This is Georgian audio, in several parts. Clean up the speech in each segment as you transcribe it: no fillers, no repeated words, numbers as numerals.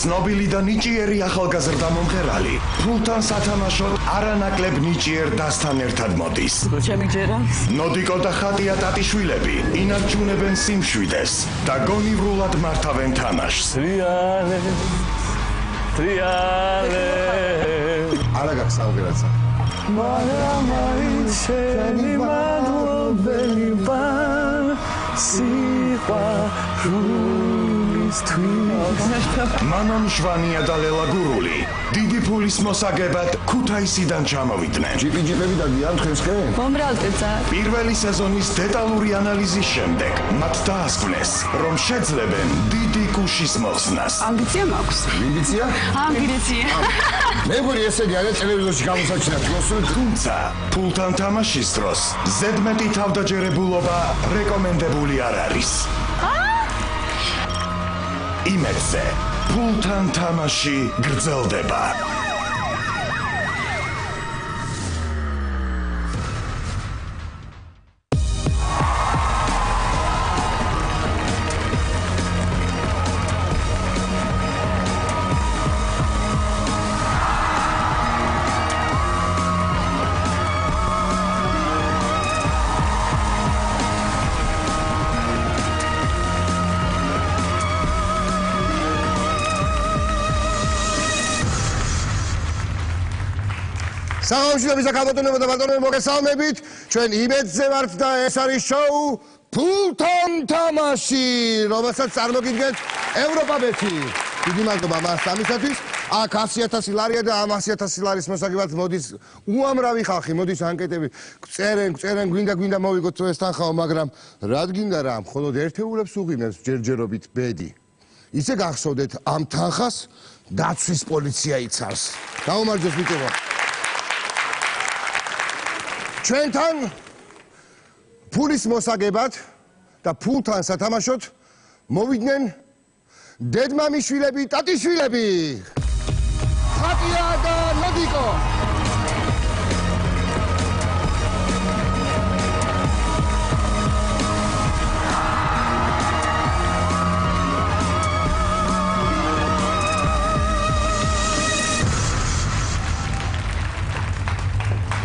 ცნობილი და ნიჭიერი ახალგაზრდა მომღერალი ფულთან სათამაშოდ არანაკლებ ნიჭიერ დასთან ერთად მოდის. ჩემიჯერა. ნოდიკო და ხატია ტატიშვილები ინარჩუნებენ სიმშვიდეს და გონივრულად მართავენ თამაშს. ტრიალე არა გაქვს სამღერაცა. მაგრამ მაინც შენი მადლობელი ვარ მამა მშვანია და ლელა გურული დიდი ფულის მოსაგებად ქუთაისიდან ჩამოვიდნენ. ჯიპები დაგიან თქვენსკენ? მომრავლდება. პირველი სეზონის დეტალური ანალიზის შემდეგ მათ დაასკვნეს, რომ შეძლებენ დიდი კუშის მოხსნას. ამბიცია მაქვს. ამბიცია? ამბიცია. მე გვი ესეთი არა ტელევიზორში გამოსაჩინა თქოს. თუმცა ფულთან თამაშის დროს ზედმეტი თავდაჯერებულობა რეკომენდებული არ არის. იმედზე ფულთან თამაში გრძელდება. საღამოშილების და გამოდონებო და ბატონებო მოგესალმებით. ჩვენ იმედზე ვართ და ეს არის შოუ ფულთან თამაში, რომელსაც წარმოგიდგენთ ევროპაბეთი. დიდი მადლობა მას ამისათვის. აქ 100,000 ლარია და ამ 100,000 ლარის მოსაგებად მოდის უამრავი ხალხი, მოდის ანკეტები, წერენ, გვინდა მოვიგოთ ეს თანხაო, მაგრამ რად გინდა რა, მხოლოდ ერთეულებს უღიმებს ჯერჯერობით ბედი. ისე გახსოვდეთ ამ თანხას დაცვის პოლიცია იცავს. გაუმარჯოს მიტოვა. ჩვენთან ფულის მოსაგებად და ფულთან სათამაშოდ მოვიდნენ დედმამიშვილები, ტატიშვილები. ხატია და ნოდიკო.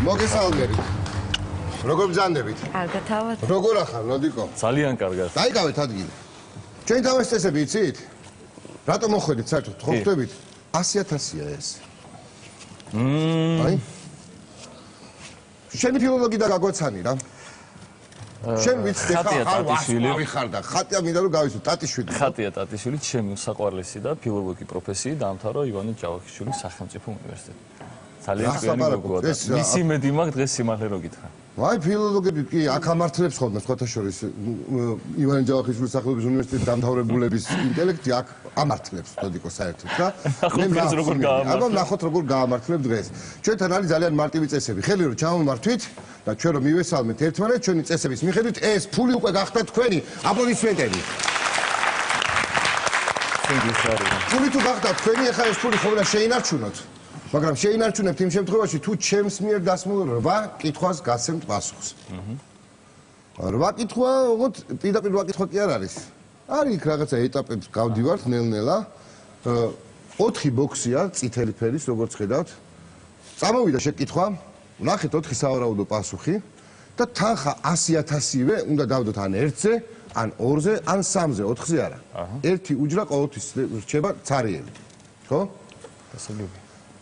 მოგესალმებით. როგორ ბრძანდებით? კარგად თავად. როგორ ახარ, ნოდიკო? ძალიან კარგად. დაიკავეთ ადგილი. ჩვენ თავის წესები იცით? რატომ მოხვედით საერთოდ? ხო ხვდებით? 100,000-ია ეს. აი. შენი ფილოლოგი და გაგვაცანი რა. შენ ვიცი ხარ და ხატია მინდა რომ გავისო ტატიშვილი. ხატია ტატიშვილი, ჩემი უსაყვარლესი და ფილოლოგი პროფესიით დაამთავრა ივანე ჯავახიშვილის სახელმწიფო უნივერსიტეტი. ძალიან ძველი მოგოვა. მისი მედი მაგ დღეს სიმართლე რო გითხრა. აი ფილოლოგები კი აქ ამართლებს ხოლმე სხვათა შორის ივანე ჯავახიშვილის სახელმწიფო უნივერსიტეტის დამთავრებულების ინტელექტი აქ ამართლებს დოდიკო საერთოდ და აბა ნახოთ როგორ გაამართლებ დღეს. ჩვენთან არის ძალიან მარტივი წესები. ხელი რომ ჩამომართვით და ჩვენ რომ მივესალმეთ ერთმანეთს ჩვენი წესების მიხედვით ეს ფული უკვე გახდა თქვენი. აპლოდისმენტები. ფული თუ გახდა თქვენი, ახლა ეს ფული ხო უნდა შეინარჩუნოთ. მაგრამ შეინარჩუნებთ იმ შემთხვევაში თუ ჩემს მიერ დასმულ 8 კითხვას გასცემთ პასუხს. 8 კითხვა, ოღონდ პირდაპირ 8 კითხვა კი არ არის. არის იქ რაღაცა ეტაპებს გავდივართ ნელ-ნელა. 4 ბოქსია წითელი ფერის, როგორც ხედავთ. წამოვიდა შეკითხვა, ვნახეთ 4 სავარაუდო პასუხი და თანხა 100,000-ივე უნდა დავდოთ ან 1-ზე, ან 2-ზე, ან 3-ზე, 4-ზე არა. ერთი უჯრა ყოველთვის რჩება цаრიელი. ხო? დასაგები.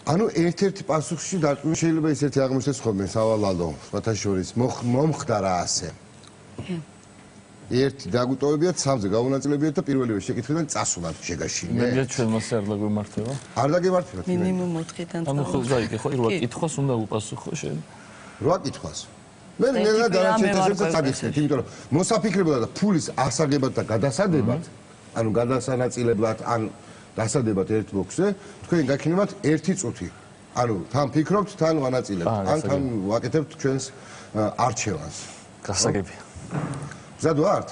ანუ ერთ-ერთი პასუხში დარწმუნებული შეიძლება ისეთი აღმოჩნდეს ხოლმე სავალალო სხვათა შორის მომხდა რა ასე. ერთი დაგვიტოვებიათ 3-ზე გაუნაწილებიათ და პირველივე შეკითხვიდან წასულათ შეგაშინეთ. მე ჩვენ მასე არ დაგვემართება. არ დაგემართებათ. მინიმუმ 4-დან ანუ ხო გაიგე ხო 8 კითხვას უნდა უპასუხო შენ. 8 კითხვას. მე ნელა დანარჩენთასაც წაგიხსნით, იმიტომ რომ მოსაფიქრებლად და ფულის ასაგებად და გადასადებად, ანუ გადასანაწილებლად ან დასადებად ერთ ბოქსზე, თქვენ გაქნებათ 1 წუთი. ანუ თან ფიქრობთ, თან ვანაწილებთ, ან თან ვაკეთებთ ჩვენს არჩევანს. გასაგებია. მზად ვართ?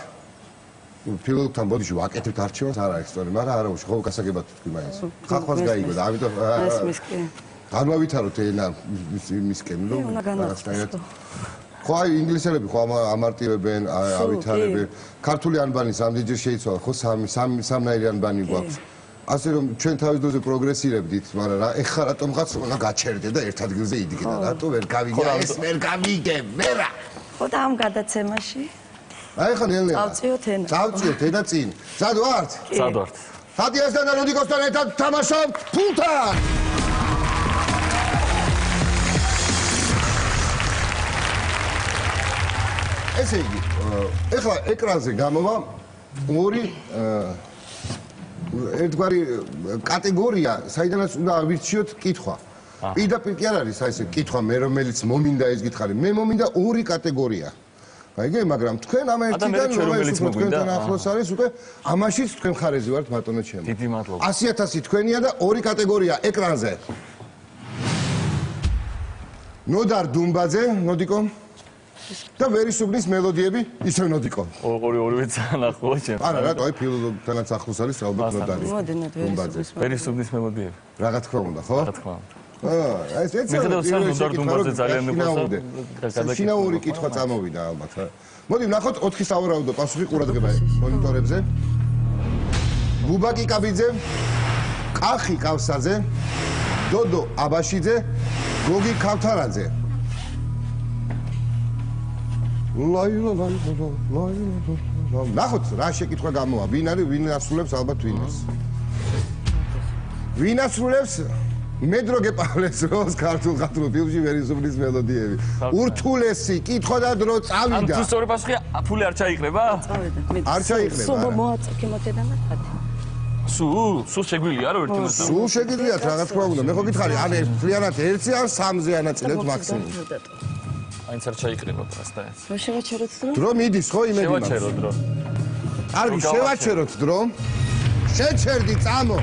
ფილოლოგთან ბოდიში ვაკეთებთ არჩევანს არ არის სწორი, მაგრამ არა უშ, ხო გასაგებად თქვი მაინც. ხალხს გაიგო და ამიტომ განვავითაროთ ენა მისკენ, რომ რაღაცნაირად. ხო აი ინგლისელები ხო ამარტივებენ, ავითარებენ. ქართული ანბანი სამდიჯერ შეიცვალა, ხო სამნაირი ანბანი გვაქვს. ასე რომ ჩვენ თავის დროზე პროგრესირებდით, მაგრამ რა ეხლა რატომღაც უნდა გაჩერდე და ერთ ადგილზე იდგე და რატო ვერ გავიგე ეს ვერ გავიგე ვერა. ხო და ამ გადაცემაში აი ხა ნელ-ნელა. წავწიოთ ენა. წავწიოთ ენა წინ. სად ვართ? სად ვართ? ხადიასთან და როდიკოსთან ერთად თამაშობთ ფულთან. ესე იგი, ეხლა ეკრანზე გამოვა ორი ერთგვარი კატეგორია, საიდანაც უნდა ავირჩიოთ კითხვა. პირდაპირ კი არ არის აი ესე კითხვა მე რომელიც მომინდა ეს გითხარი. მე მომინდა ორი კატეგორია. გაიგე, მაგრამ თქვენ ამ ერთიდან რომელიც თქვენთან ახლოს არის, უკვე ამაშიც თქვენ ხარეზი ვართ ბატონო ჩემო. დიდი მადლობა. 100.000 თქვენია და ორი კატეგორია ეკრანზე. ნოდარ დუმბაძე, ნოდიკო და ვერისუბნის მელოდიები ისევ ნოდიკო. ორივე თანახმო ჩემ. არა, რატო აი ფილოლოგთანაც ახლოს არის ალბათ ნოდარი. მოდენად ვერისუბნის მელოდიები. რა თქმა უნდა, ხო? რა თქმა უნდა. აი ეს ეცე ნოდარ დუმბაძე ძალიან მეყოლა. შინაური კითხვა წამოვიდა ალბათ. მოდი ვნახოთ 4 სავარაუდო პასუხი ყურადღება მონიტორებზე. ბუბაკი კაბიძე, კახი კავსაძე, დოდო აბაშიძე, გოგი ქავთარაძე. ნახოთ რა შეკითხვა გამოვა. ვინ არის, ვინ ასრულებს ალბათ ვინას. ვინ ასრულებს მედროგე პავლეს როლს ქართულ ხალხურ ფილმში ვერისუბნის მელოდიები. ურთულესი კითხვა და დრო წავიდა. თუ სწორი პასუხია, ფული არ ჩაიყრება? არ ჩაიყრება. სულ მოაწოქი მოდედა მაგათი. სულ შეგვიძლია რა ერთი მოსა. სულ შეგიძლიათ რა თქმა უნდა. მე ხო გითხარი, ან ერთლიანად ერთი ან სამზე ანაწილეთ მაქსიმუმ. აინც არ ჩაიყრება პრასტაец. რო შევაჩეროთ დრო? დრო მიდის ხო იმედი მაქვს. შევაჩერო დრო. კარგი, შევაჩეროთ დრო. შეჩერდი წამო.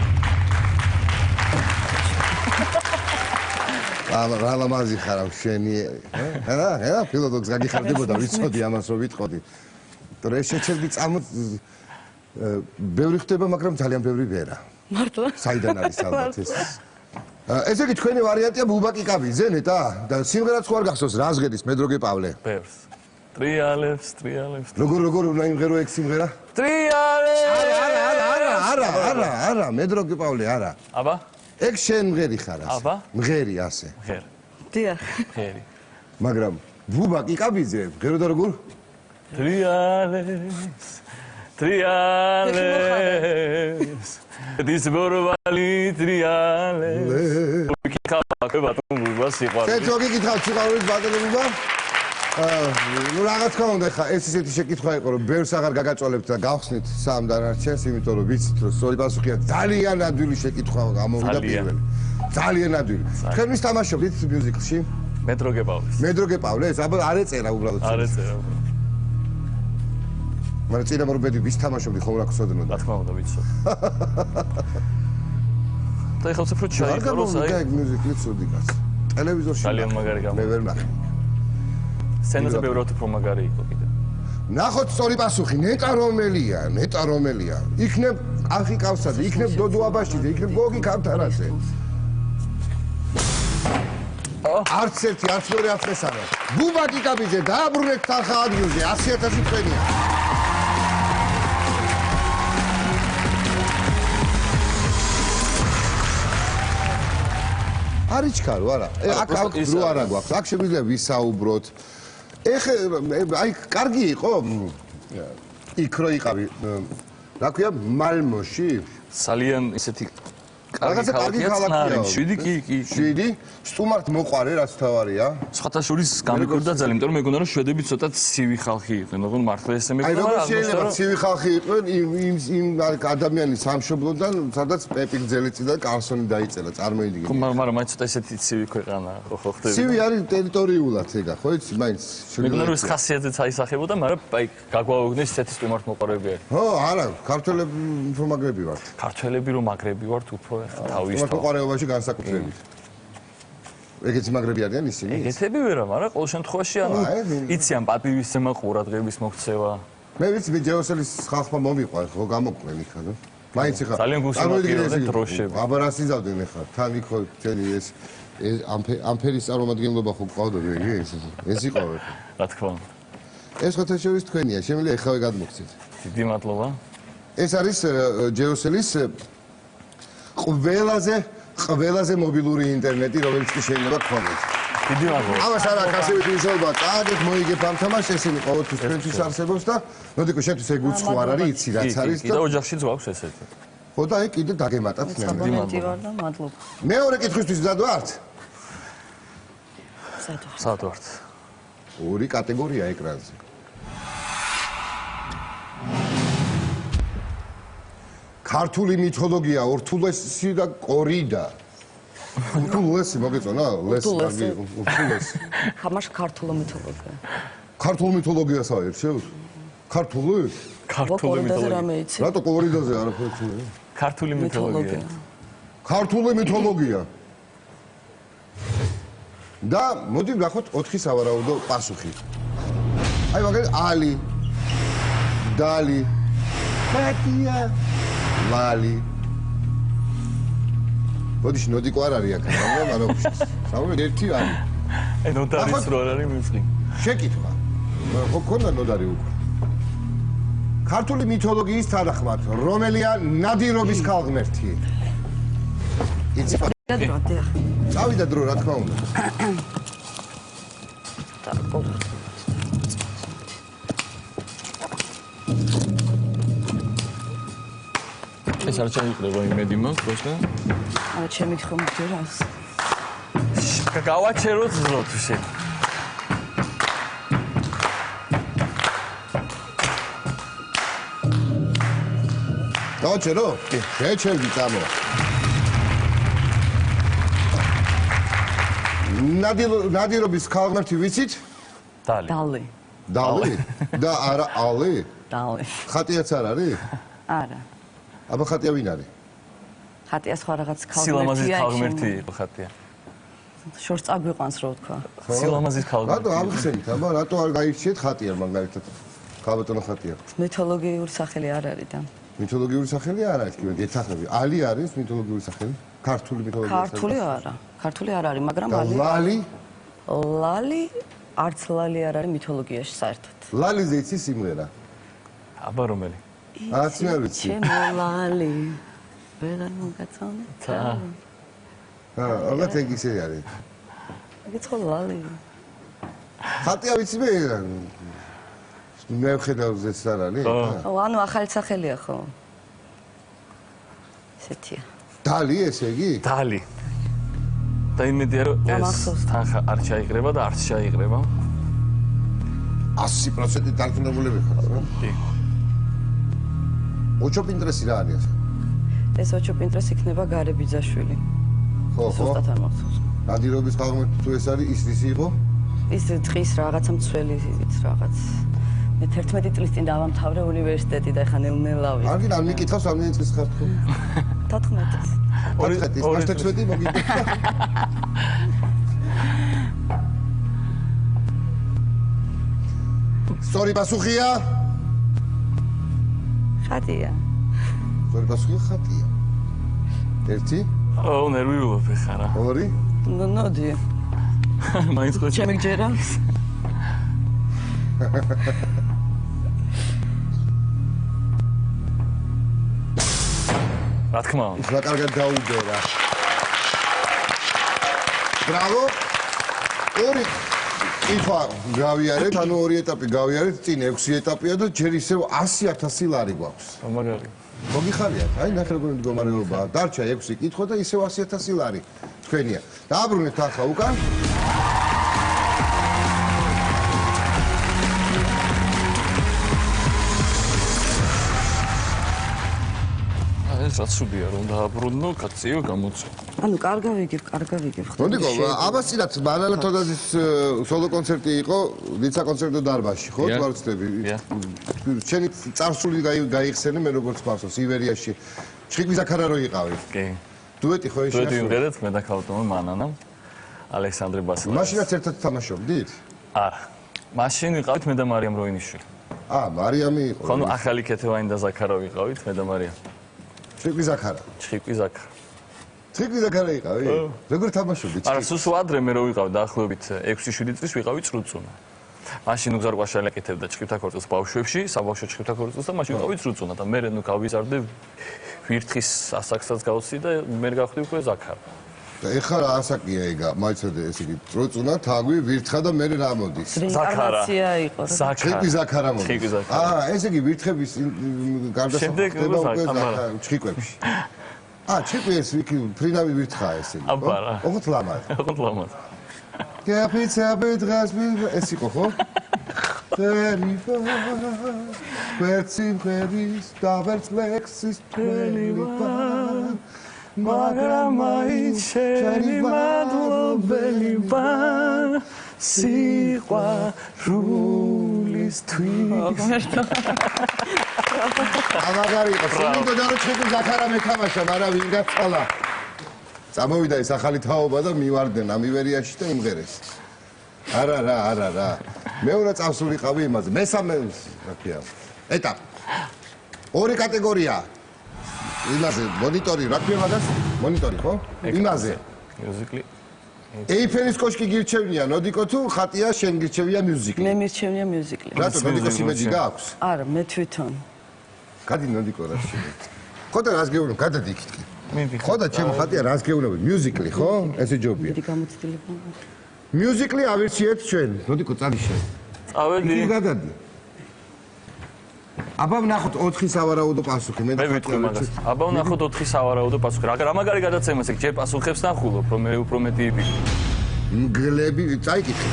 რა ლამაზი ხარ შენი. რა ფილოლოგს გაგიხარდებოდა ვიცოდი ამას რომ ვიტყოდი. დრო შეჩერდი წამო ბევრი ხდება, მაგრამ ძალიან ბევრი ვერა. მართლა? საიდან არის ალბათ ეს? ესე იგი თქვენი ვარიანტია ბუბაკი კაბიძე ნეტა და სიმღერაც ხო არ გახსოვს რას ღედის მედროგე პავლე? ბევრს. ტრიალებს. როგორ უნდა იმღერო ეგ სიმღერა? ტრიალებს. არა, მედროგე პავლე არა. აბა? ეგ შენ მღერი ხარ ასე. აბა? მღერი ასე. ღერ. დიახ. ღერი. მაგრამ ბუბაკი კაბიძე მღერო და როგორ? ტრიალებს. დის ბორვალი ტრიალებს. ვიკითხავ ბატონობა სიყვარული. შენ თუ გიკითხავ სიყვარულის ბატონობა? ნუ რა თქმა უნდა ხა ეს ისეთი შეკითხვა იყო რომ ბევრს აღარ გაგაწოლებთ და გავხსნით სამ დანარჩენს, იმიტომ რომ ვიცით რომ სწორი პასუხია ძალიან ადვილი შეკითხვა გამოვიდა პირველი. ძალიან ადვილი. თქვენ ვის თამაშობთ მიუზიკლში? მედროგე პავლეს. მედროგე პავლე, ეს აბა არ ეწერა უბრალოდ. არ ეწერა. მაგრამ წინა მორბედი ვის თამაშობდი ხომ რა გსოდნოდა? რა თქმა უნდა ვიცო. და ეხლა უფრო არ ჩაიყროს გამოვიდა ეგ მიუზიკლი ცუდი კაცი. ტელევიზორში ძალიან მაგარი მე ვერ ნახე. სცენაზე ბევრად უფრო მაგარი იყო კიდე. ნახოთ სწორი პასუხი, ნეტა რომელია? იქნებ კახი კავსაძე, იქნებ დოდო აბაშიძე, იქნებ გოგი ქავთარაძე. არც ერთი, არც მეორე, არც მესამე. ბუბაკი კაბიძე დააბრუნეთ თანხა ადგილზე, 100.000 თქვენია. არის ჩქარო, არა. აქ დრო არა გვაქვს. აქ შეგვიძლია ვისაუბროთ. აი, კარგი იყო. იქ რო იყავი, რა ქვია, მალმოში. ძალიან ისეთი რაღაცა კარგი ქალაქია. 7 კი. 7 სტუმართ მოყარე, რაც თავარია. სხვათა შორის გამიკვირდა ძალიან, იმიტომ რომ მეგონა რომ შვედები ცოტა ცივი ხალხი იყვნენ, ოღონდ მართლა ესე აი მეგონა როგორ შეიძლება ცივი ხალხი იყვნენ იმ ადამიანის სამშობლოდან, სადაც პეპი გძელიცი და კარსონი დაიწერა, წარმოიდგინე. ხო, მაგრამ მაინც ცოტა ესეთი ცივი ქვეყანა ხო ხდება. ცივი არის ტერიტორიულად ეგა, ხო იცი, მაინც მეგონა რომ ეს ხასიათზეც აისახებოდა, მაგრამ აი გაგვაუგდეს ესეთი სტუმართ მოყარები არის. ხო, არა, ქართველები უფრო მაგრები ვართ. ქართველები რომ მაგრები ვართ უფრო თავის სტუმართ მოყარეობაში განსაკუთრებით. ეგეც მაგრები არიან ისინი? ეგეთები ვერა, მაგრამ ყოველ შემთხვევაში ანუ იციან პატივისცემა, ყურადღების მოქცევა. მე ვიცი, მე ჯეოსელის ხალხმა მომიყვა, ხო გამოყვნენ იქა და მაინც ხა. ძალიან გულშემატკივრებდნენ დროშები. აბა რა სიზავდნენ ხა? თან იქ ხო თელი ეს ამფერის წარმომადგენლობა ხო ყავდა ეგ ეს იყო. რა თქმა უნდა. ეს ხოთა შორის თქვენია, შემიძლია ეხავე გადმოგცეთ. დიდი მადლობა. ეს არის ჯეოსელის ყველაზე მობილური ინტერნეტი, რომელიც კი შეიძლება გქონდეს. დიდი მადლობა. ამას არა გასივით ისობა, წააგეთ მოიგებ ამ თამაშს, ესენი ყოველთვის ჩვენთვის არსებობს და ნოდიკო შენთვის ეგ უცხო არ არის, იცი რაც არის და ოჯახშიც გვაქვს ესეთი. ხო და ეგ კიდე დაგემატათ ნამდვილად. აბონენტი ვარ და მადლობა. მეორე კითხვისთვის მზად ვართ? სად ვართ? ორი კატეგორია ეკრანზე. ქართული მითოლოგია ორთულესი და კორიდა. ორთულესი მოგეწონა? ორთულესი. ხამაშ ქართული მითოლოგია. ქართული მითოლოგიას აერჩევთ? ქართული? ქართული მითოლოგია. რატო კორიდაზე არაფერი? ქართული მითოლოგია. ქართული მითოლოგია. და მოდი ვნახოთ 4 სავარაუდო პასუხი. აი მაგალითად ალი, დალი, ბატია, ლალი. მოდი ნოდიკო არ არის აქ, მაგრამ სამი ერთი ალი. აი ნოდარის რო არ არის მიწი. შეკითხვა. ხო ქონდა ნოდარი უკვე. ქართული მითოლოგიის თანახმად, რომელია ნადირობის ქალღმერთი? იცი წავიდა დრო რა თქმა უნდა. ეს არ ჩაიყრება იმედი მაქვს და არა ჩემი ხომ ჯერას. გავაჩეროთ ზროთ შენ. დავაჩერო? კი. შეჩერდი წამო. ნადირობის ქალღმერთი ვიცით? დალი. დალი. დალი? და არა ალი? დალი. ხატიაც არ არის? არა. აბა ხატია ვინ არის? ხატია სხვა რაღაც სილამაზის ქალღმერთია. ქალღმერთი იყო ხატია. შორს წაგვიყვანს რო თქვა. სილამაზის ქალღმერთი. რატო აღხსენით, აბა რატო არ გაირჩიეთ ხატია მაგალითად? ქალბატონო ხატია. მითოლოგიური სახელი არ არის და. მითოლოგიური სახელი არ არის, კი გეთახები. ალი არის მითოლოგიური სახელი? ქართული მითოლოგიური სახელი. ქართული არა. ქართული არ არის, მაგრამ და ლალი? ლალი არც ლალი არ არის მითოლოგიაში საერთოდ. ლალიზე იცი სიმღერა? აბა რომელი? არც მე არ ვიცი. ჩემო ლალი. ვეღარ მოგაწონე. ალბათ ეგ ისე არის. გიცხო ლალი. ხატია ვიცი მე ვხედავ ზეც არ არის? ხო, ანუ ახალი სახელია ხო? ესეთია. დალი ესე იგი? დალი. და იმედია რომ ეს თანხა არ ჩაიყრება და არც ჩაიყრება. 100% დარწმუნებული ხარ, რა? კი. ოჩო პინტრესი რა არის? ეს ოჩო პინტრესი იქნება გარე ბიძაშვილი. ხო, ხო. ზუსტად არ მახსოვს. ნადირობის ქალღმერთი თუ ეს არის ის ისი იყო? ის დღის რაღაცა მცველი რაღაც. მე 11 წლის წინ დავამთავრე უნივერსიტეტი და ეხლა ნელ-ნელა ვი. არგი ამ მიკითხავს ამ წელს ხარ თუ? 14 წელს. 14 მოგიგე. სწორი პასუხია? ხატია. სწორი პასუხია ხატია. ერთი? ო, ნერვიულობ ხარ რა. ორი? ნოდი. მაინც ხო ჩემი გჯერავს. რა თქმა უნდა. რა კარგად დაუდერა. ბრავო. ორი კითხვა გავიარეთ, ანუ ორი ეტაპი გავიარეთ, წინ 6 ეტაპია და ჯერ ისევ 100,000 ლარი გვაქვს. მაგარი. მოგიხარიათ, აი ნახე როგორი მდგომარეობაა. დარჩა 6 კითხვა და ისევ 100,000 ლარი თქვენია. დააბრუნეთ ახლა უკან. ეს რაც სუდია რომ დააბრუნო, კაციო გამოწო. ანუ კარგა ვიგებ. მოდიკო, აბასინაც მანალა თოდაზის სოლო კონცერტი იყო ლიცა კონცერტო დარბაზში, ხო? თვალწდები. შენი წარსული გაიხსენე მე როგორც მახსოვს ივერიაში. ჩხიკვი ზაქარა რო იყავი. კი. დუეტი ხო ის? დუეტი ვიღეთ მე და ქალბატონო მანანამ. ალექსანდრე ბასილაძე. მაშინაც ერთად თამაშობდით? არა. მაშინ ვიყავით მე და მარიამ როინიშვილი. მარიამი იყო. ხო, ახალი ქეთევანი და ზაქარა ვიყავით მე და მარიამ. ჩხიკვი ზაქარა. ჩხიკვი ზაქარა. ჩხიკვი ზაქარა იყავი? როგორ თამაშობდით? არა, სულ ადრე მე რო ვიყავ დაახლოებით 6-7 წლის ვიყავი წრუწუნა. მაშინ უგზარყვაშალი აკეთებდა ჩხიფთა ქორწილს ბავშვებში, საბავშვო ჩხიფთა ქორწილს და მაშინ ვიყავი წრუწუნა და მე ნუ გავიზარდე ვირთხის ასაკსაც გავსი და მე გავხდი უკვე ზაქარა. და ეხლა რა ასაკია ეგა? მაიცოდე ესე იგი, წროწუნა, თაგვი, ვირთხა და მე რა მოდის? რინკარნაცია იყო. ჩხიკვი ზაქარა მოდის. ესე იგი ვირთხების გარდასახვა ხდება უკვე ჩხიკვებში. ჩხიკვი ეს ფრინავი ვირთხაა ესე იგი. აბარა. ოღონდ ლამაზ. ოღონდ ლამაზ. კაფეცაბე დღას ეს იყო ხო? თერიფა ვერცი მღერის და ვერც ლექსის თელივა მაგრამ მაინც შენი მადლობელი ვარ სიყვარულისთვის ამაგარი იყო სულ და როჩები ზაქარა მეთამაშა მაგრამ ვინ გაწალა წამოვიდა ეს ახალი თაობა და მივარდნენ ამ ივერიაში და იმღერეს არა მეორე წავს ვიყავი იმაზე მესამე რა ქვია ეტაპი ორი კატეგორია იმაზე მონიტორი რა ქვია მაგას მონიტორი ხო იმაზე მიუზიკლი ეიფელის კოშკი გირჩევნია ნოდიკო თუ ხატია შენ გირჩევია მიუზიკლი მე მირჩევნია მიუზიკლი. რატო ნოდიკოს იმედი გააქვს არა, მე თვითონ. გადი ნოდიკო რა შეიძლება ხო და რას გეუბნები გადადი იქით ხო და ჩემ ხატია რას გეუბნები მიუზიკლი ხო ესე ჯობია დიდი გამოცდილება. მიუზიკლი ავირციეთ ჩვენ ნოდიკო წადი შენ წავედი იქ გადადი აბა ვნახოთ 4 სავარაუდო პასუხი მე ვიტყვი მაგას აბა ვნახოთ 4 სავარაუდო პასუხი რა მაგარი გადაცემა ეს ჯერ პასუხებს ნახულობ რომ მე უფრო მეტი იბი მგლები წაიკითხე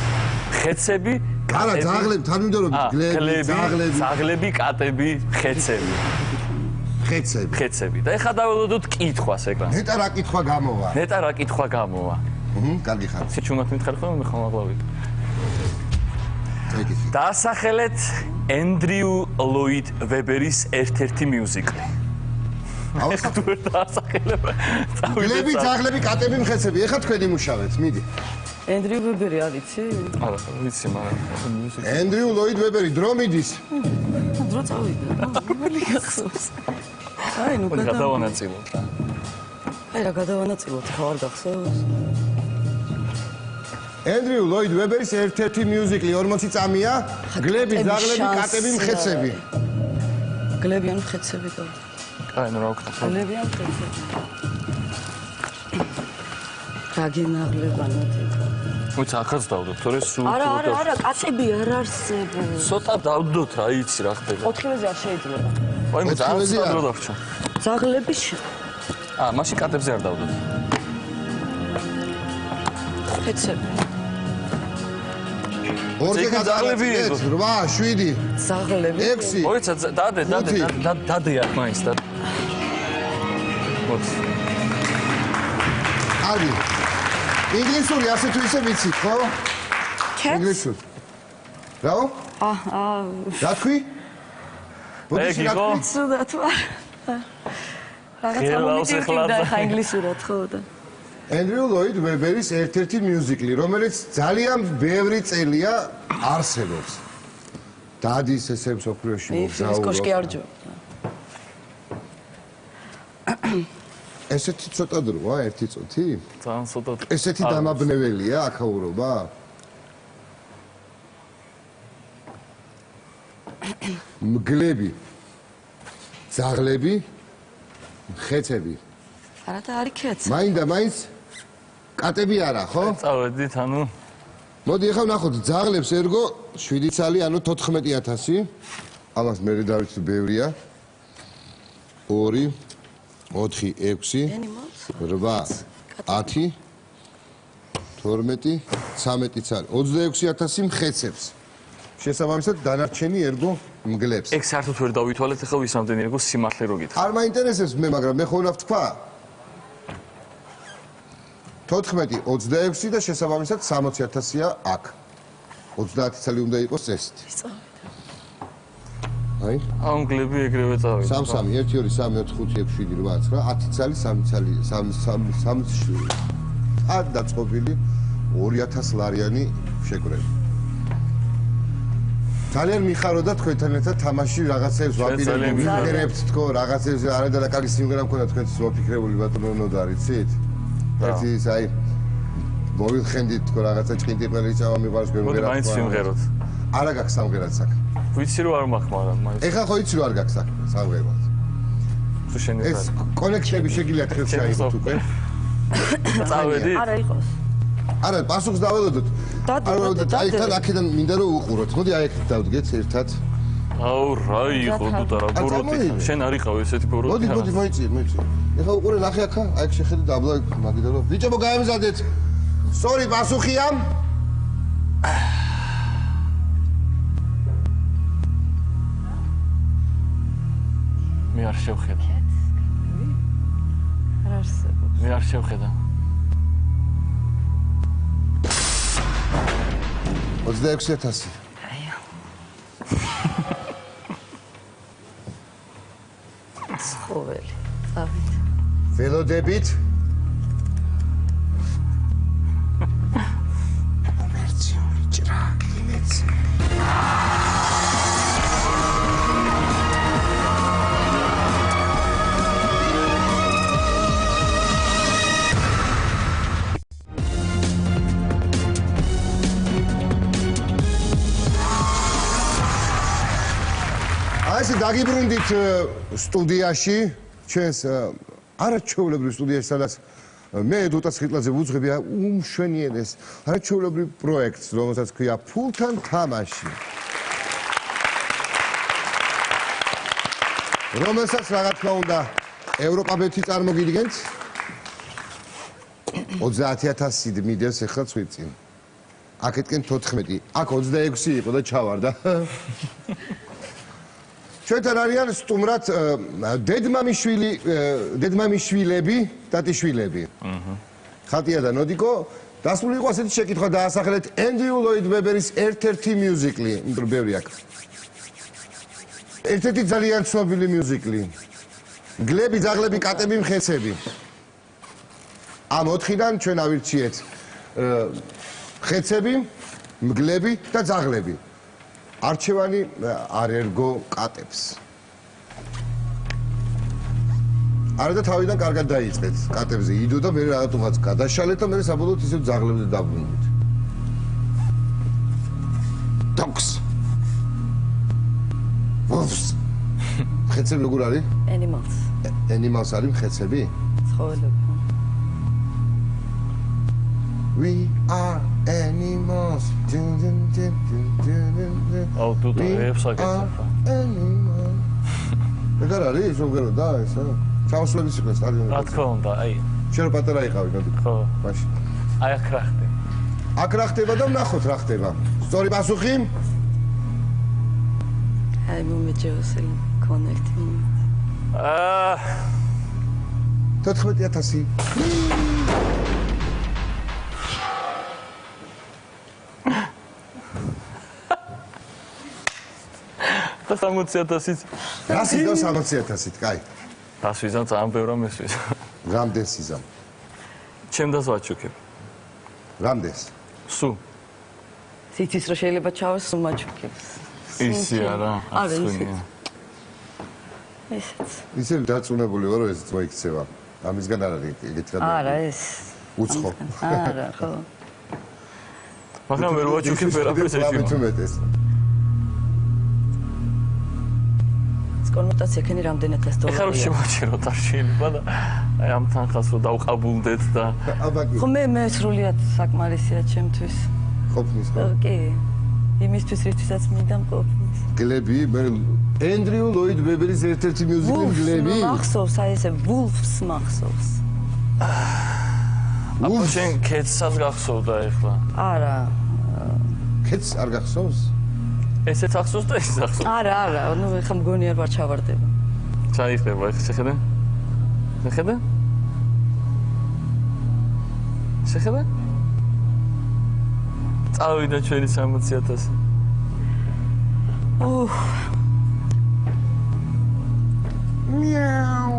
ხეცები არა ძაღლები თანმიმდევრობით გლები ძაღლები კატები ხეცები და ეხლა დაველოდოთ კითხვას ეკრანს ნეტა რა კითხვა გამოვა კარგი ხარ სიჩუმად მითხარ ხოლმე მე ხომ აღლავით წაიკითხე დაასახელეთ ენდრიუ ლოიდ ვებერის ერთ-ერთი მიუზიკლი აუცილებლად თუ ვერ დაასახელებ გლები ძაღლები კატები მხეცები ეხლა თქვენ იმუშავეთ მიდი ენდრიუ ვებერი არიცი? არა ვიცი მაგრამ მიუზიკლი ენდრიუ ლოიდ ვებერი დრო მიდის დრო წავიდა. მული გახსოვს. აი ნუ გადავანაწილო აი რა გადავანაწილოთ ხო არ გახსოვს? ენდრიუ ლოიდ ვებერის ერთ-ერთი მიუზიკლი 40 წამია გლები ძაღლები კატები მხეცები გლები ან მხეცები და აი ნუ რა ვქნა გლები ან მხეცები გაგინაღლებანოთ მოიცა ახაც დავდოთ თორე სულ არა კატები არ არსებობს ცოტა დავდოთ რა იცი რა ხდება 4-ზე არ შეიძლება აი მე ძალიან დრო დავჭა ძაღლები მაშინ კატებზე არ დავდოთ მხეცები ორზე გადაღლებით 8 7 ძაღლები 6 მოიცა დადე აქ მაინც და მოდი კარგი ინგლისური ასე თუ ისე ვიცით ხო ინგლისური რაო რა თქვი ეგ იყო სუდათ ვარ რაღაცა მომიტივდა ხა ინგლისურად ხო და ენდრიუ ლოიდ ვებერის ერთ-ერთი მიუზიკლი რომელიც ძალიან ბევრი წელია არსებობს დადის ესე მსოფლიოში ეს კოშკი არ ჯო ესეთი ცოტა დროა ერთი წუთი ძალიან ცოტა ესეთი დამაბნეველია აქაურობა მგლები ძაღლები ხეცები არა და არის ხეცი მაინც კატები არა ხო წავედით ანუ მოდი ახლა ვნახოთ ძაღლებს ერგო 7 ცალი ანუ 14000 ამას მე დავიცი ბევრია 2 4 6 8 10 12 13 ცალი 26000 მხეცებს შესაბამისად დანარჩენი ერგო მგლებს ეგ საერთოდ ვერ დავითვალეთ ახლა ვისამდენი ერგო სიმართლე რო გითხრა არ მაინტერესებს მე მაგრამ მე ხო უნდა ვთქვა 14 26 და შესაბამისად 60000-ია აქ 30 ცალი უნდა იყოს წესით აი ამ გლები ეგრევე წავიდა 3 1 2 3 4 5 6 7 8 9 10 ცალი 3 ცალი 3 ად დაწყობილი 2000 ლარიანი შეკრება ძალიან მიხაროდა თქვენთან ერთად თამაში რაღაცებს ვაპირებდი ვიგერებთ თქო რაღაცებს არა და კაგი სიმღერა მქონდა თქვენთვის ვაფიქრებული ბატონო ნოდარ იცით ერთი ის აი მოვიხენდით თქო რაღაცა ჭყინტიპელი წავა მიყვარს მოდი მაინც სიმღეროთ არა გაქვს სამღერად საქმე ვიცი რომ არ მაქვს მაგრამ მაინც ეხლა ხო იცი რომ არ გაქვს საქმე სამღერად თუ შენი ეს კონექტები შეგიძლიათ ხელს ჩაიგოთ უკვე. წავედი? არა იყოს. არა, პასუხს დაველოდოთ. აი თან აქედან მინდა რომ უყუროთ. მოდი აი აქ დავდგეთ ერთად. აუ რა იყო თუ და რა ბოროტი. შენ არ იყავ ესეთი ბოროტი. მოდი მოიწიე. ეხლა უყურე ნახე აქა, აი შეხედე დაბლა მაგიდა რომ ბიჭებო გაემზადეთ. სორი პასუხია. მე არ შევხედა. არ არსებობს. მე არ შევხედა. 26,000. აიო. ცხოველი. წავით. ველოდებით. კომერციული ჭრა, იმეცი. ასე დაგიბრუნდით სტუდიაში, ჩვენს არაჩვეულებრივ სტუდიაში, სადაც მე დუტა ცხიტლაძე ვუძღები უმშვენიერეს არაჩვეულებრივ პროექტს, რომელსაც ქვია ფულთან თამაში. რომელსაც რა თქმა უნდა ევროპაბეთი წარმოგიდგენთ. 30,000 მიდევს ახლა წვიწინ. აქეთკენ 14, აქ 26 იყო და ჩავარდა. ჩვენთან არიან სტუმრად დედმამიშვილები, ტატიშვილები. ხატია და ნოდიკო. დასმული იყო ასეთი შეკითხვა დაასახელეთ ენდრიუ ლოიდ ვებერის ერთ-ერთი მიუზიკლი, იმიტომ ბევრი აქვს. ერთ-ერთი ძალიან ცნობილი მიუზიკლი. გლები, ძაღლები, კატები, მხეცები. ამ 4-დან ჩვენ ავირჩიეთ მხეცები, მგლები და ძაღლები. არჩევანი არ ერგო კატებს. არა და თავიდან კარგად დაიწყეთ კატებზე იდო და მე რაღაცაც გადაშალეთ და მე საბოლოოდ ისევ ძაღლებზე დაბრუნდით. Dogs. Wolves. მხეცები როგორ არის? Animals. Animals არის მხეცები? ცხოველები. We are animals. აუ თუ და ებსაკეთებ. ეგარ არის ზოგადად და ესა. ჩავსვლები სიტყვას სტადიონზე. რა თქმა უნდა, აი. შენ პატარა იყავი მოდი. ხო. მაშინ. აი აქ რა ხდება? აქ რა ხდება და ვნახოთ რა ხდება. სწორი პასუხი? აი მომეჯოსელი კონექტი. 14,000. და 60,000. რა სიზამ 60,000, კაი. დასვიზამ ძალიან ბევრ ამესვის. რამდენს სიზამ? ჩემ დას ვაჩუქებ. რამდენს? სუ. ციცის რო შეიძლება ჩავას უმაჩუქებს. ისი არა. არა ისეთ. ესეც. ისე დაწუნებული ვარ რომ ესეც მოიქცევა. ამისგან არ არის ეგეთი რა. არა ეს. უცხო. არა ხო. მაგრამ ვერ ვაჩუქებ ვერაფერს ეჭიმა. კონოტაცია ქენი რამდენადაც დოლარია. ეხლა რო შემოჩეროთ არ შეიძლება და აი ამ თანხას რო დავყაბულდეთ და ხო მე სრულიად საკმარისია ჩემთვის. ყოფნის ხო? კი. იმისთვის რითვისაც მინდა მყოფნის. გლები, მე ენდრიუ ლოიდ ვებერის ერთ-ერთი მიუზიკლი გლები. მახსოვს აი ესე ვულფს მახსოვს. აბა შენ კეცსაც გახსოვდა ეხლა? არა. კეცს არ გახსოვს? ესეც ახსოვს და ეს ახსოვს. არა, ნუ ეხლა მგონი არ ვარ ჩავარდება. ჩაიხდება ეხლა შეხედე? შეხედე? შეხედე? წავიდა ჩვენი 60,000. მიაუ.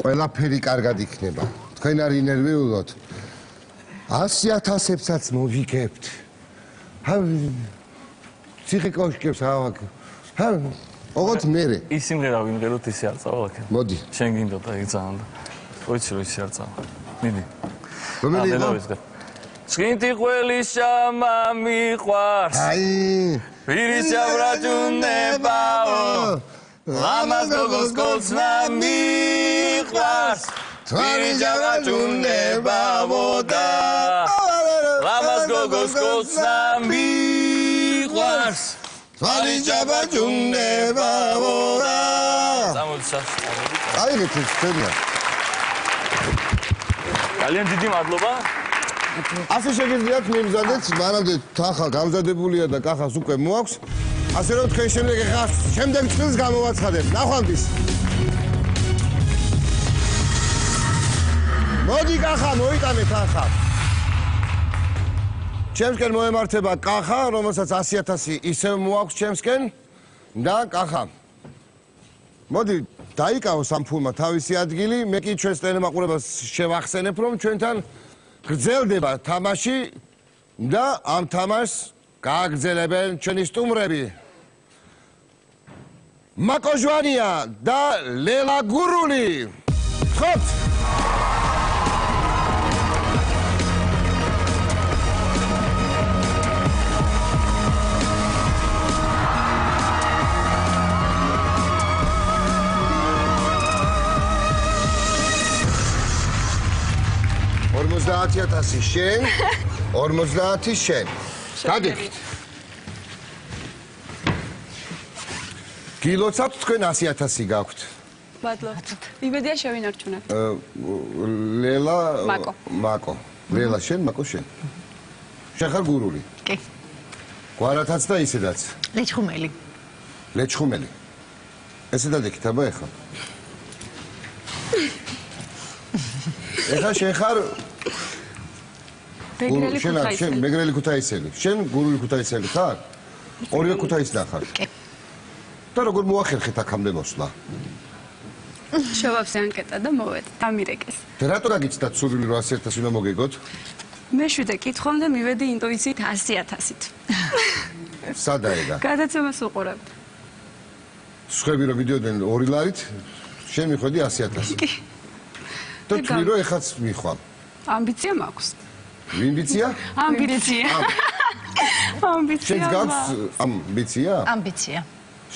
ყველაფერი კარგად იქნება. თქვენ არ ინერვიულოთ. 100,000-ებსაც მოვიგებთ. ციხე კოშკებს ავაგ. ოღონდ მერე. ის სიმღერა ვიმღეროთ ისე არ წავალ აქ. მოდი. შენ გინდოდა იქ ძალიან და. ვიცი რომ ისე არ წავალ. მიდი. რომელი იყო? სკინტი ყველი შამა მიყვარს. აი. ვირის აბრაჯუნებაო. ლამაზ გოგოს კოცნა მიყვარს. ვირის აბრაჯუნებაო და. ლამაზ გოგოს კოცნა მიყვარს. ვირის აბრაჯუნებაო და. სამოცას. აი ეს თემია. ძალიან დიდი მადლობა. ასე შეგიძლიათ მიმზადეთ, მანამდე თანხა გამზადებულია და კახას უკვე მოაქვს. ასე რომ თქვენ შემდეგ წელს გამოვაცხადებთ. ნახვამდის. მოდი კახა, მოიტანე თანხა. ჩემსკენ მოემართება კახა, რომელსაც 100,000 ისევ მოაქვს ჩემსკენ და კახა. მოდი დაიკავო სამფულმა თავისი ადგილი, მე კი ჩვენს ტელემაყურებელს შევახსენებ, რომ ჩვენთან გრძელდება თამაში და ამ თამაშს გააგრძელებენ ჩვენი სტუმრები. მაკო ჟვანია და ლელა გურული. ხოთ! $50,000 შენ, 50 შენ. გადიგეთ. გილოცავთ თქვენ 100,000 გაქვთ. მადლობა. იმედია შევინარჩუნებ. ლელა, მაკო. მაკო. ლელა შენ, მაკო შენ. შენ ხარ გურული. კი. გვარათაც და ისედაც. ლეჩხუმელი. ლეჩხუმელი. ესე დადექით აბა ეხლა. ეხლა შენ ხარ მეგრელი შენ ქუთაისელი. მეგრელი ქუთაისელი. შენ გურული ქუთაისელი ხარ? ორივე ქუთაისიდან ხარ? კი. და როგორ მოახერხეთ აქამდე მოსვლა? შევავსე ანკეტა და მოვედი. დამირეკეს. და რატო გაგიცდათ სურვილი 100,000 უნდა მოგეგოთ? მეშვიდე კითხვამდე მივედი ინტუიციით 100,000-ით. სადაედა? გადაცემას უყურებ. სხვები რომ ვიდეოდენ 2 ლარით, შენ მიხვედი 100,000. და თქვი რომ ეხაც მიხვალ. ამბიცია მაქვს. ვინბიცია? ამბიცია. ამბიცია. შენს გაქვს ამბიცია? ამბიცია.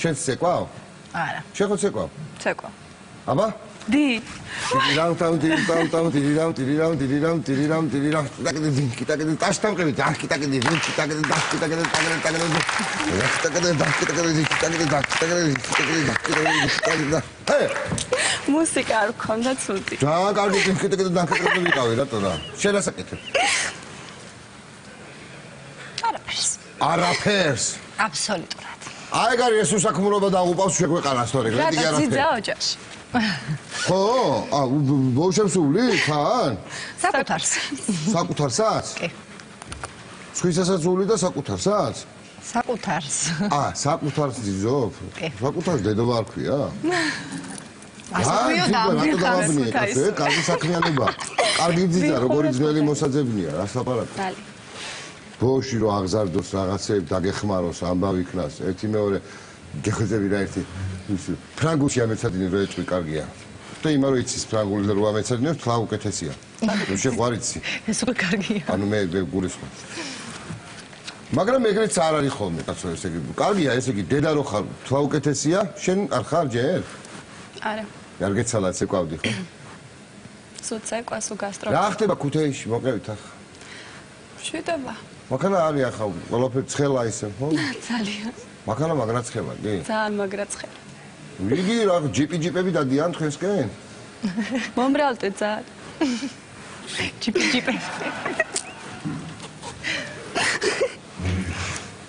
შენს ცეკვავ? არა. შენ ხო ცეკვავ? ცეკვა. აბა? დი. მუსიკა არ გქონდა ცუდი. ძალიან კარგი კიტაკეტი ვიყავი რატო რა? შენ ასაკეთებ? არაფერს. არაფერს. აბსოლუტურად. აი გარი ეს უსაქმრობა დაღუპავს შეგვეყარას თორე რატო ძიძა ოჯახში? ხო, ბოშემსული თან? საკუთარს. საკუთარსაც? კი. სხვისასაც ული და საკუთარსაც? საკუთარს. საკუთარს ძიძობ? კი. საკუთარს დედობა არ ქვია? ასოიო რატო დამბიხარ. დავაბნიე კაცო, კარგი საქმიანობა. კარგი ძიძა, როგორი ძველი მოსაძებნია, რას ლაპარაკობ? დალი. ბოში რო აღზარდოს რაღაცეებ დაგეხმაროს, ამბავი იქნას, ერთი მეორე გეხვეწები რა ერთი ფრანგულში ამეცადინე რო ეჭვი კარგია. და იმა რო იცის ფრანგული და რო ამეცადინებს, თლა უკეთესია. რო შეყვარ იცი. ეს უკვე კარგია. ანუ მე გულისხმობ. მაგრამ ეგრეც არ არის ხოლმე, კაცო, ესე იგი. კარგია, ესე იგი, დედა რო ხარ, თლა უკეთესია, შენ არ ხარ ჯერ? არა. არ გეცალა ცეკვავდი ხო? სულ ცეკვა, სულ რა გასტროლი. ხდება ქუთაისში, მოკევით ახლა. შვიდება. მაქანა არის ახლა ყველაფერი ცხელა ისე, ხო? ძალიან. მაქანა მაგრა ცხელა, დი? ძალიან მაგრა ცხელი. ვიგი რა ჯიპი დადიან თქვენსკენ? მომრავლდე ძალიან. ჯიპი.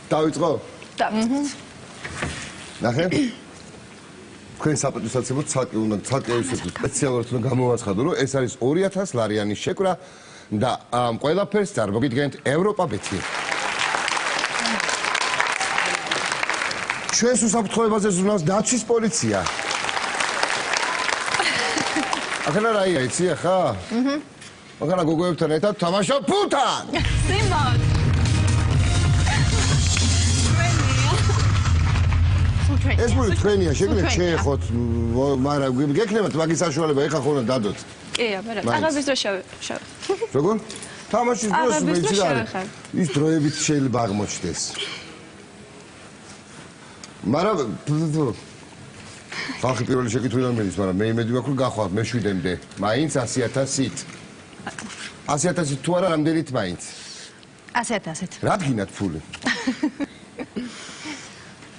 დავიწყო? დავიწყოთ. ნახე? თქვენ საპატიოსაცემოთ ცალკე ისეთი სპეციალურად უნდა გამოვაცხადო, რომ ეს არის 2,000 ლარიანი შეკვრა და ამ ყველაფერს წარმოგიდგენთ ევროპა-ბეტი. ჩვენს უსაფრთხოებაზე ზრუნავს დაცვის პოლიცია. ახლა რაია იცი ახლა? ახლა გოგოებთან ერთად თამაშობ ფუტან. სიმონ. ეს ფული თქვენია, შეგიძლიათ შეეხოთ, მაგრამ გეკნებათ მაგის საშუალება, ეხა ხო უნდა დადოთ. კი, აბა, აღების დრო შავ. როგორ? თამაშის დროს აღების დრო მეც რა შევეხარ. ის დროებით შეიძლება აღმოჩნდეს. მაგრამ ხალხი პირველი შეკითხვიდან მედის, მაგრამ მე იმედი მაქვს რომ გახვალ მე 7-მდე. მაინც 100,000-ით. 100,000-ით თუ არა რამდენით მაინც? 100,000-ით. რა გინათ ფული?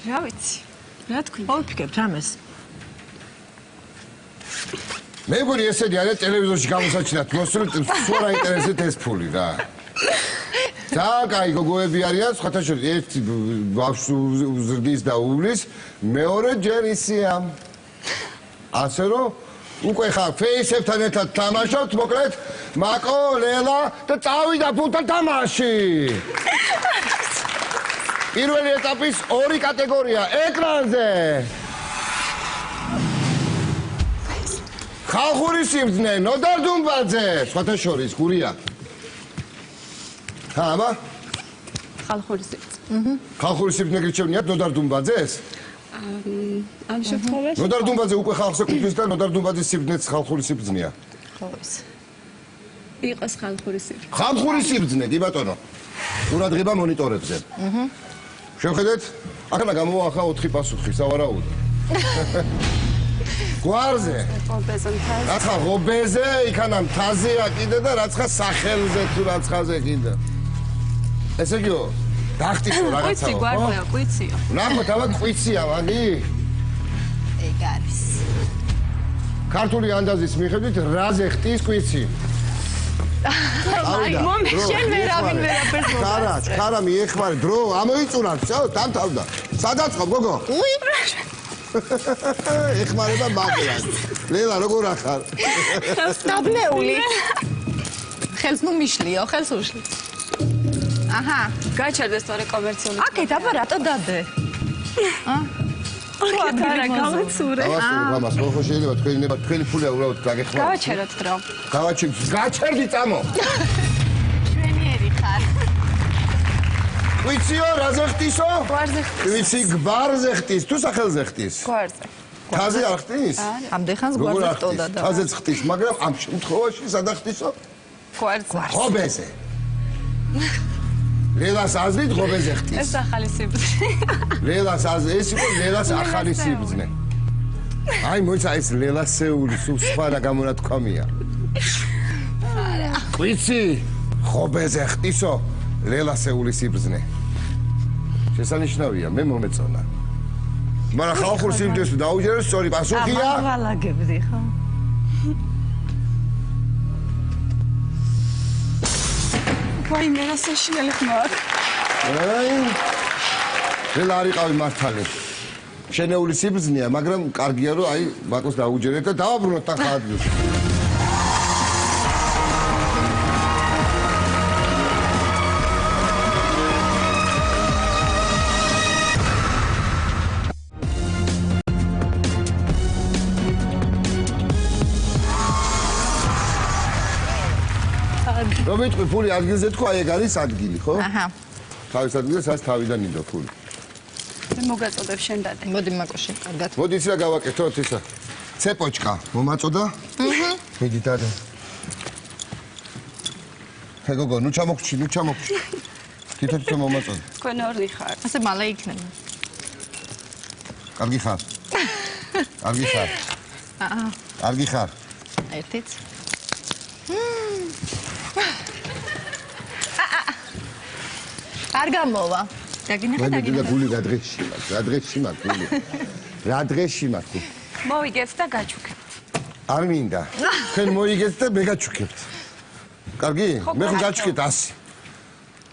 რა ვიცი. რა თქვი? მოვიფიქრებთ რამეს. მე მგონი ესეთი არის ტელევიზორში გამოსაჩინათ, მოსწრეთ სულ არ აინტერესებს ეს ფული რა. ძალიან კაი გოგოები არიან, სხვათა შორის ერთი ბავშვს უზრდის და უვლის, მეორე ჯერ ისია. ასე რომ უკვე ხარ ფეისებთან ერთად თამაშობთ, მოკლედ მაკო, ლელა და წავიდა ფულთან თამაში. პირველი ეტაპის ორი კატეგორია ეკრანზე. ხალხური სიბრძნე, ნოდარ დუმბაძე, სხვათა შორის გურია. აბა? ხალხური სიბრძნე. ხალხური სიბრძნე გირჩევნიათ ნოდარ დუმბაძეს? ამ შემთხვევაში ნოდარ დუმბაძე უკვე ხალხს ეკუთვნის და ნოდარ დუმბაძის სიბრძნეც ხალხური სიბრძნეა. ხო ის. იყოს ხალხური სიბრძნე. ხალხური სიბრძნე, კი ბატონო. ყურადღება მონიტორებზე. შევხედეთ, ახლა გამოახა 4 პასუხი, სავარაუდო. გვარზე. რაცა ღობეზე, იქანა მთაზეა კიდე და რაცა სახელზე თუ რაცხაზე კიდე. ესე იგიო, დახტისო რაღაცაო. კვიცი გვარზეა, კვიცია. ნახოთ, აბა კვიცია მაგი. ეგ არის. ქართული ანდაზის მიხედვით რაზე ხტის კვიცი? აი, მომე, შენ ვერავინ ვერაფერს მოგაწ. ხარა მიეხმარე, დრო ამოიწურათ, всё, დამთავრდა. სადაწყობ, გოგო? ეხმარება მაგიას. ლელა, როგორ ახარ? დაბნეული. ხელს ნუ მიშლიო, ხელს უშლი. აჰა, გაჩერდეს თორე კომერციული. აკეთ, აბა რატო დადე? აკეთ არა გამოცურე. დავასრულებ ამას, ხო შეიძლება თქვენი ფულია უბრალოდ გაგეხმაროთ. გავაჩეროთ დრო. გაჩერდი წამო. ჩვენიერი ხარ. კვიციო, რაზე ხტისო? გვარზე ხტის. კვიცი გვარზე ხტის, თუ სახელზე ხტის? გვარზე. თაზე არ ხტის? ამდენ ხანს როგორ გვარზე არ ხტოდა ხტის? და. თაზეც ხტის, მაგრამ ამ შემთხვევაში სადა ხტისო? გვარზე. ღობეზე. ლელას აზრით ღობეზე ხტის. ეს ახალი სიბრძნე. ლელას აზრი, ეს იყო ლელას ახალი სიბრძნე. აი მოიცა ეს ლელასეული სულ სხვა და გამონათქვამია. კვიცი ღობეზე ხტისო, ლელასეული სიბრძნე. შესანიშნავია, მე მომეწონა. მაგრამ ხალხურ სიბრძნეს დაუჯერეს, სწორი პასუხია. ვალაგებდი ხო? ვაი, მე რა საშინელი ხმარ. აი ლელა არ იყავი მართალი. შენეული სიბრძნეა, მაგრამ კარგია რომ აი მაკოს დაუჯერეთ და დავაბრუნოთ თან ადგილს. რომ ვიტყვი ფული ადგილზე თქვა, ეგ არის ადგილი, ხო? აჰა. თავის ადგილზე სადაც თავიდან იდო ფული. მე მოგაწოდებ შენ დადე. მოდი მაკოში, კარგად. მოდი იცი რა გავაკეთოთ ისა. ცეპოჩკა მომაწოდა? აჰა. მიდი დადე. გოგო, ნუ ჩამოგჩი, ნუ ჩამოგჩი. თვითონ მომაწოდა. თქვენ ორი ხარ. ასე მალე იქნება. კარგი ხარ. კარგი ხარ. აა, კარგი ხარ. ერთიც. არ გამოვა. დაგინახე, მე და გული რა დღეში მაქვს, რა დღეში მაქვს გული. რა დღეში მაქვს. მოვიგეთ და გაჩუქებთ. არ მინდა. თქვენ მოიგეთ და მე გაჩუქებთ. კარგი? მე ხომ გაჩუქეთ 100.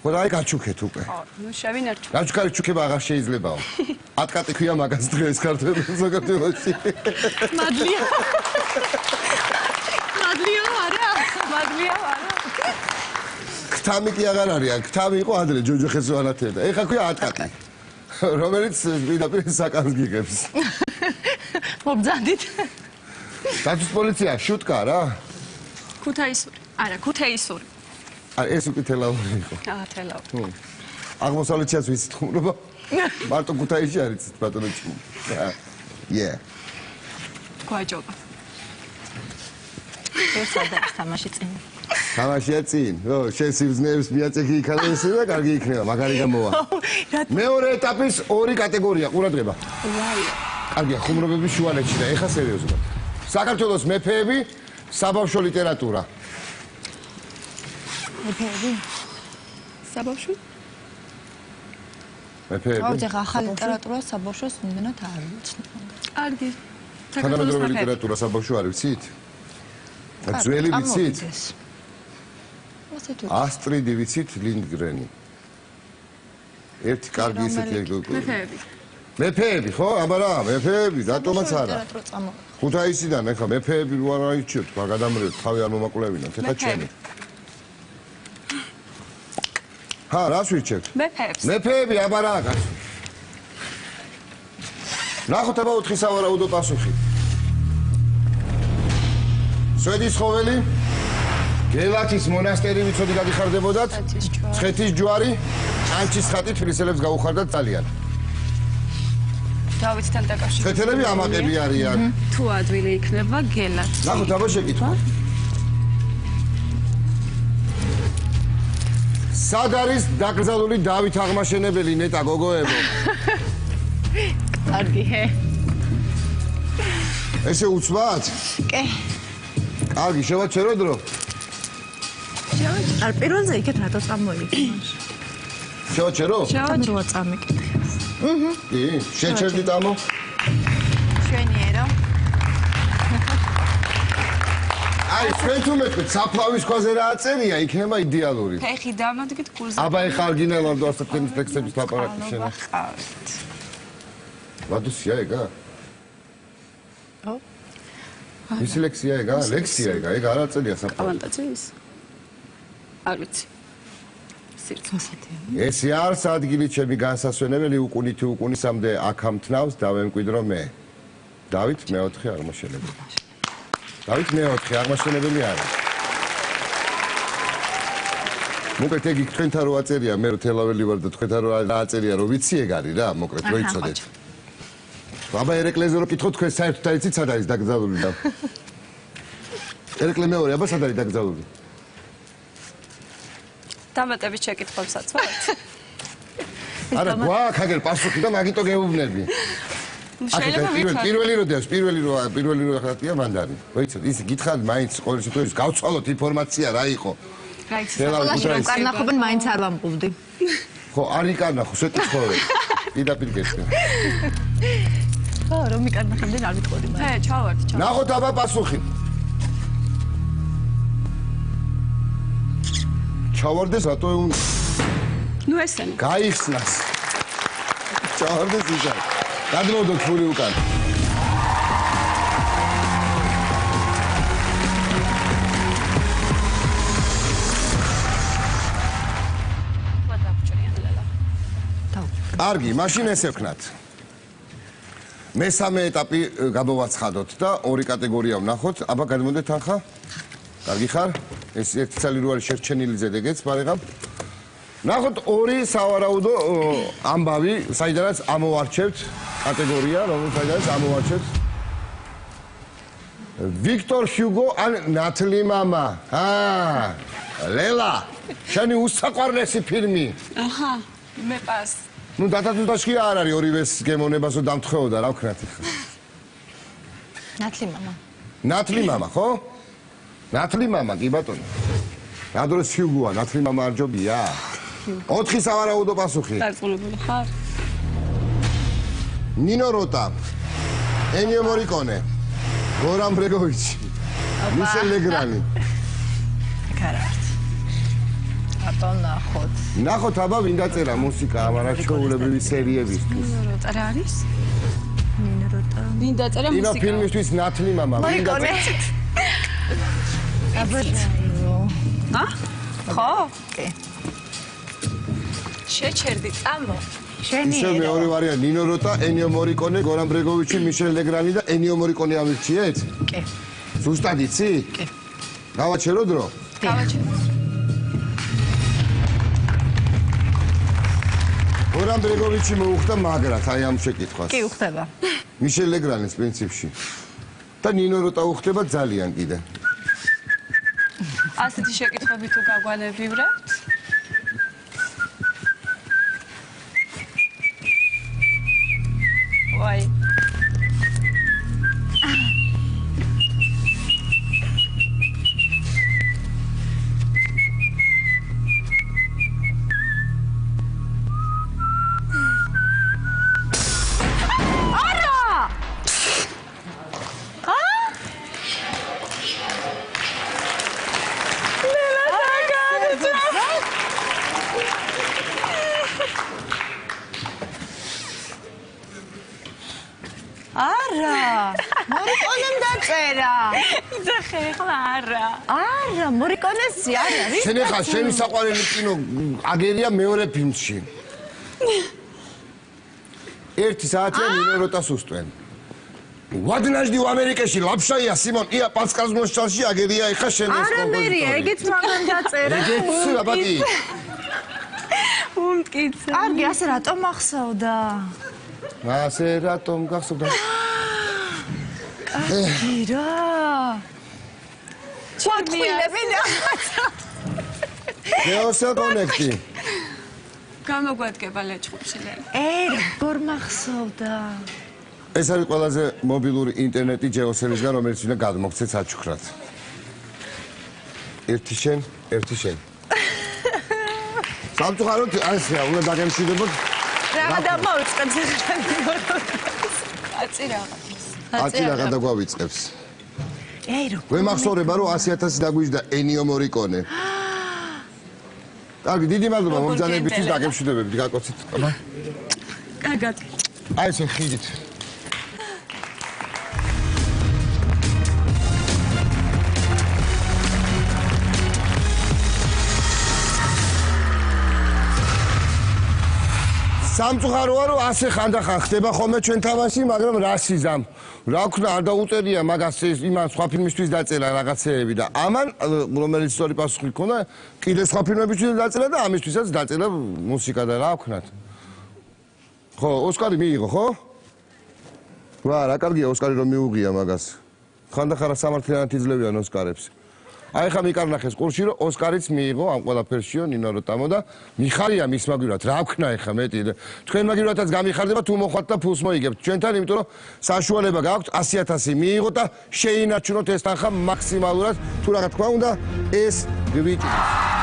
ხო და აი გაჩუქეთ უკვე. ხო, ნუ შევინარჩუნე. გაჩუქარი ჩუქება აღარ შეიძლებაო. ატკატი ქვია მაგას დღეს ქართულ საქართველოში. მადლია. მადლია არა. მადლია არა. ქთამი კი აღარ არის, ქთამი იყო ადრე ჯოჯო ხესვანათერდა. ეხა ქვია ატკატი. რომელიც პირდაპირ საკანს გიგებს. მობძანდით. დაცვის პოლიცია შუტკა რა. ქუთაისური. არა, ქუთაისური. ეს უკვე თელავური იყო. თელავური. აღმოსავლეთშიც ვიცით ხუმრობა. მარტო ქუთაისში არის ბატონო ჭუმი. Yeah. გვაჯობა. ეს სადაც თამაში წინ. თამაშია წინ. ო, შენ სიბზნეებს მიაწექი იქალა ესე და კარგი იქნება, მაგარი გამოვა. მეორე ეტაპის ორი კატეგორია, ყურადღება. კარგია, ხუმრობების შუალედში და ეხა სერიოზულად. საქართველოს მეფეები, საბავშვო ლიტერატურა. მეფეები? საბავშვო? მეფეები. აუ, ეხა ახალი ლიტერატურა საბავშვოს იმენად არ ვიცნობ. კარგი. თანამედროვე ლიტერატურა საბავშვო არ ვიცით? ძველი ვიცით? ასტრიდი ვიცით, ლინდგრენი. ერთი კარგი ისეთი მეფეები. მეფეები, ხო? აბა რა, მეფეები, რატომაც არა. ლიტერატურა წამო. ქუთაისიდან ეხა მეფეები რო არ აიჩიოთ, გადამრევთ, თავი არ მომაკვლევინოთ, ეხა ჩემი. ჰა, რას ვირჩევთ? მეფეებს. მეფეები, აბა რა, კაცო. ნახოთ აბა 4 სავარაუდო პასუხი. შვედის ხოველი, გელათის მონასტერი ვიცოდი გადიხარდებოდათ, ცხეთის ჯვარი, ანჩის ხატი თბილისელებს გაუხარდათ ძალიან. დავითთან დაკავშირებული. ცხეთელები ამაყები არიან. თუ ადვილი იქნება გელათი. ნახოთ აბა შეკითხვა. სად არის დაკრძალული დავით აღმაშენებელი ნეტა გოგოებო? კარგი, ჰე. ესე უცბად? კე. კარგი, შევაჩერო დრო. არ პირველზე იქეთ რატო წამოიდი მაშინ? შევაჩერო? შევაჩერო წამიკითხე. კი, შეჩერდით ამო. შვენიერო. აი, ჩვენ თუ მეტყვით, საფლავის ქვაზე რა აწერია, იქნება იდეალური. ფეხი დამადგეთ კურსზე. აბა ეხა არგინალად ასეთქენის ტექსტების ლაპარაკი შენა. ხავთ. ვადუსია ეგა? ო. მისი ლექსია ეგა? ლექსია ეგა, ეგ არ აწერია საფლავი. კავანტაძის? არ ვიცი. სირცმოსათია. ესე არს ადგილი ჩემი განსასვენებელი უკუნითი უკუნისამდე აქამთნავს დავემკვიდრო მე. დავით მეოთხე აღმაშენებელი. დავით მეოთხე აღმაშენებელი არის. მოკლედ ეგ თქვენთან რო აწერია, მე რო თელაველი ვარ და თქვენთან რო აწერია, რო ვიცი ეგ არის რა, მოკლედ რო იცოდეთ. აბა ერეკლეზე რო კითხოთ, თქვენ საერთოდ არ იცით სად არის დაკრძალული და. ერეკლე მეორე, აბა სად არის დაკრძალული? დამატებით შეკითხვებსაც ვარ. არა, გვაქვს აგერ პასუხი და მაგიტო გეუბნები. შეიძლება ვიცოდე. პირველი რო ახალია მანდარი. მოიცადე, ის გითხარ მაინც ყოველ შემთხვევაში გავცვალოთ ინფორმაცია რა იყო. გაიცი. ყველაში რომ კარნახობენ მაინც არ ვამბობდი. ხო, არ იკარნახო, შეკითხავენ. პირდაპირ გესმე. ხო, რომ იკარნახებდნენ არ ვიტყოდი მაგრამ. ჰე, ჩავარდი. ნახოთ აბა პასუხი. ჩავარდეს რატო ეუნ ნუ ესენი. გაიხსნას. ჩავარდეს ისა. გადმოვდოთ ფული უკან. კარგი, მაშინ ესე ვქნათ. მესამე ეტაპი გამოვაცხადოთ და ორი კატეგორია ვნახოთ. აბა გადმოდეთ ახლა. კარგი ხარ? ეს ერთი ცალი რო არის შერჩენილი ზედეგეც, მაგრამ ნახოთ ორი სავარაუდო ამბავი, საიდანაც ამოვარჩევთ კატეგორია, რომელსაც ამოვარჩევთ. ვიქტორ ჰიუგო ან ნათლი მამა. ლელა, შენი უსაყვარლესი ფილმი. აჰა, მე პას. ნუ დათათუდაში არ არის ორივეს გემონებასო დამთხეოდა, რა ვქნათ ახლა. ნათლი მამა. ნათლი მამა, ხო? ნათლი მამა, კი ბატონო. რა დროს ჰიუგოა, ნათლი მამა არ ჯობია? 4 სავარაუდო პასუხი. დარწმუნებული ხარ? ნინო როტა, ენიო მორიკონე, გორან ბრეგოვიჩი, მიშელ ლეგრანი. კარგად. აბა ნახოთ. ნახოთ აბა ვინ დაწერა მუსიკა ამ არაჩვეულებრივი სერიებისთვის. როტა რა არის? ნინო როტა. ვინ დაწერა კინო მუსიკა? ფილმისთვის ნათლი მამა, ვინ დაწერა? აბა ა? ხო? კე. შეჩერდი, წამო. შენი ისე მეორე ვარიანტი, ნინო როტა, ენიო მორიკონე, გორან ბრეგოვიჩი, მიშელ ლეგრანი და ენიო მორიკონე ამირჩიეთ? კე. ზუსტად იცი? კე. გავაჩერო დრო? გავაჩერე. გორან ილჰამ ბრეგოვიჩი მოუხდა მაგრად აი ამ შეკითხვას. კი, უხდება. მიშელ ლეგრანის პრინციპში. და ნინო როტა უხდება ძალიან კიდე. ასეთი შეკითხვები თუ გაგვანებივრებთ? ვაი. არა. მორიკონემ დაწერა. იძახე ახლა არა. არა, მორიკონესი არ არის. შენ ახლა შენი საყვარელი კინო აგერია მეორე ფილმში. 1 საათია ნინო როტას უსტვენ. ვადნაჟდი ამერიკაში ლაფშაია სიმონ ია პასკალზმოშალში აგერია ეხა შენ ეს არა მერია, ეგეც მაგან დაწერა. ეგეც აბატი. უმტკიცე. კარგი, ასე რატომ ახსოვდა? ასე რატომ გახსოვდა? კარგი რა. ჩატყილები და გეოსელ კონექტი. გამოგვადგება ლეჩხუბშილელი. როგორ მახსოვდა? ეს არის ყველაზე მობილური ინტერნეტი ჯეოსელისგან, რომელიც უნდა გადმოგცეთ საჩუქრად. ერთი შენ. სამწუხაროდ ასეა, უნდა დაგემშვიდობოთ. რაღა დამოვიწყებს ახლა. აწი რაღაც. აწი რაღა დაგვავიწყებს. რო. გვემახსოვრება, რომ 100,000 დაგვიჯდა ენიო მორიკონე. კარგი, დიდი მადლობა მომბრძანებისთვის, დაგემშვიდობებით, გაკოცეთ. კარგად. აი ესე ხიდით. სამწუხაროა რომ ასე ხანდახან ხდება ხოლმე ჩვენ თამაში, მაგრამ რა სიზამ. რა ვქნა, არ დაუწერია მაგას იმან სხვა ფილმისთვის დაწერა რაღაცეები და ამან რომელიც სწორი პასუხი ჰქონდა, კიდე სხვა ფილმებისთვის დაწერა და ამისთვისაც დაწერა მუსიკა და რა ვქნათ. ხო, ოსკარი მიიღო, ხო? რა კარგია ოსკარი რომ მიუღია მაგას. ხანდახან რა სამართლიანად იძლევიან ოსკარებს. აი ხა მიკარნახეს ყურში რომ ოსკარიც მიიღო ამ ყველაფერშიო ნინო როტამო და მიხარია მის მაგივრად რა ვქნა ეხა მეტი თქვენ მაგივრადაც გამიხარდება თუ მოხვათ და ფულს მოიგებთ ჩვენთან იმიტომ რომ საშუალება გაქვთ 100,000 მიიღოთ და შეინარჩუნოთ ეს თანხა მაქსიმალურად თუ რა თქმა უნდა ეს გვიჭირს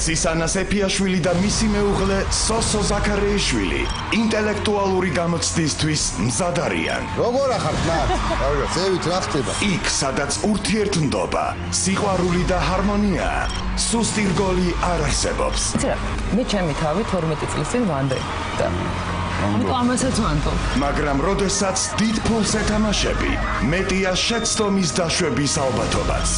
სისანა სეფიაშვილი და მისი მეუღლე სოსო ზაქარეიშვილი ინტელექტუალური გამოცდისთვის მზად არიან. როგორ ახართ მათ? რავია, ზევით რა ხდება? იქ, სადაც ურთიერთმდობა, სიყვარული და ჰარმონია, სუსტი რგოლი არ არსებობს. მე ჩემი თავი 12 წლის წინ ვანდე და ამიტომ ამასაც ვანდო. მაგრამ როდესაც დიდ ფულს ეთამაშები, მეტია შეცდომის დაშვების ალბათობაც.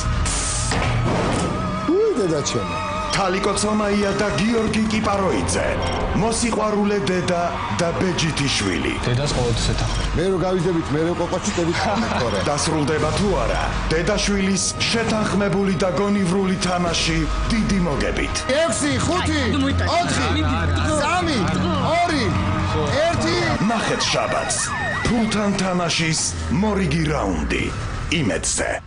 დედაჩემი თალიკო ცომაია და გიორგი კიპაროიძე, მოსიყვარულე დედა და ბეჯითიშვილი. დედას ყოველთვის ეთანხმე. მე რო გავიძებით, მე რო ყოყოჩი დებით ხომეთქორე. დასრულდება თუ არა, დედაშვილის შეთანხმებული და გონივრული თამაში დიდი მოგებით. 6, 5, 4, 3, 2, 1. ნახეთ შაბათს, ფულთან თამაშის მორიგი რაუნდი. იმედზე.